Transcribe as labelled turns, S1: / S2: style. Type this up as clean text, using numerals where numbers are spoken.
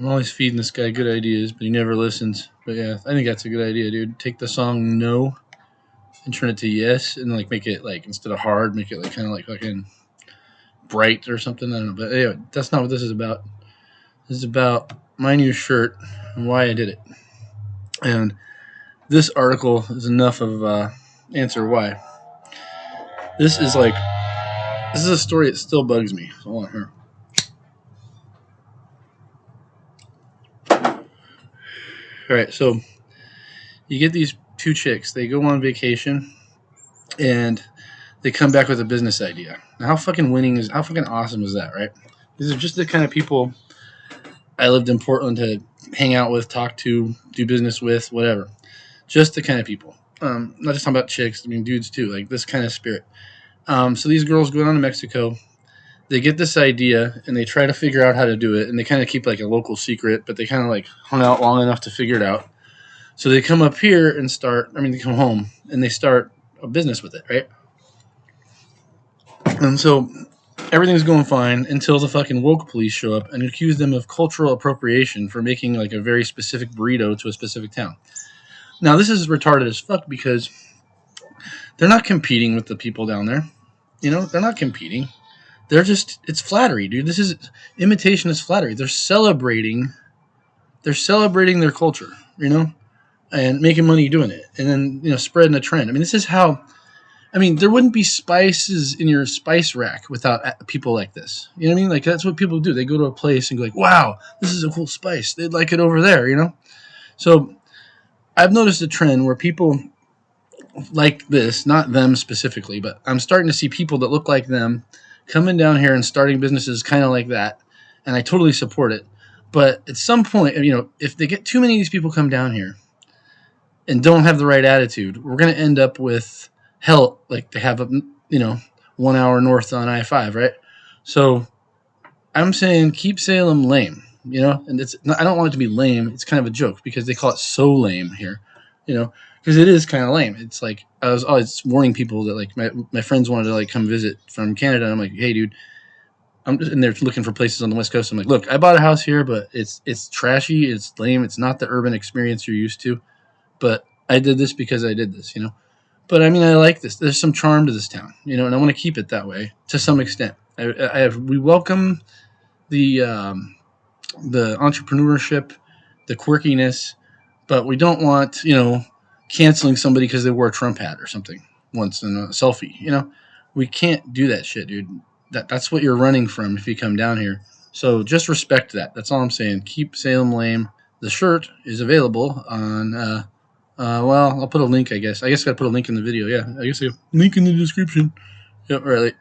S1: I'm always feeding this guy good ideas, but he never listens. But yeah, I think that's a good idea, dude. Take the song "No" and turn it to "Yes," and like make it like instead of hard, make it like kind of like fucking bright or something. I don't know. But anyway, that's not what this is about. This is about my new shirt and why I did it. And this article is enough of answer why. This is like this is a story that still bugs me. So I want her. All right, so you get these two chicks. They go on vacation, and they come back with a business idea. Now, how fucking awesome is that, right? These are just the kind of people I lived in Portland to hang out with, talk to, do business with, whatever. Just the kind of people. Not just talking about chicks. I mean, dudes too. Like this kind of spirit. So these girls go down to Mexico. They get this idea and they try to figure out how to do it. And they kind of keep like a local secret, but they kind of like hung out long enough to figure it out. So they come up here and they come home and they start a business with it, right? And so everything's going fine until the fucking woke police show up and accuse them of cultural appropriation for making like a very specific burrito to a specific town. Now, this is retarded as fuck because they're not competing with the people down there. They're not competing. It's flattery, dude. Imitation is flattery. They're celebrating their culture, and making money doing it. And then, spreading a trend. I mean, this is how, there wouldn't be spices in your spice rack without people like this. You know what I mean? Like, that's what people do. They go to a place and go like, wow, this is a cool spice. They'd like it over there, So I've noticed a trend where people like this, not them specifically, but I'm starting to see people that look like them coming down here and starting businesses kind of like that. And I totally support it. But at some point, if they get too many of these people come down here and don't have the right attitude, we're going to end up with hell, like they have, 1 hour north on I-5, right? So I'm saying keep Salem lame, and I don't want it to be lame. It's kind of a joke because they call it so lame here, because it is kind of lame. It's like I was always warning people that like my friends wanted to like come visit from Canada. And I'm like, hey, dude, and they're looking for places on the West Coast. I'm like, look, I bought a house here, but it's trashy. It's lame. It's not the urban experience you're used to. But I did this because I did this, But I like this. There's some charm to this town, and I want to keep it that way to some extent. We welcome the entrepreneurship, the quirkiness, but we don't want, canceling somebody because they wore a Trump hat or something once in a selfie. We can't do that shit, dude. That's what you're running from if you come down here. So just respect that. That's all I'm saying. Keep Salem lame. The shirt is available on. I'll put a link. I guess I got to put a link in the video. Yeah, I guess a link in the description. Yep, right.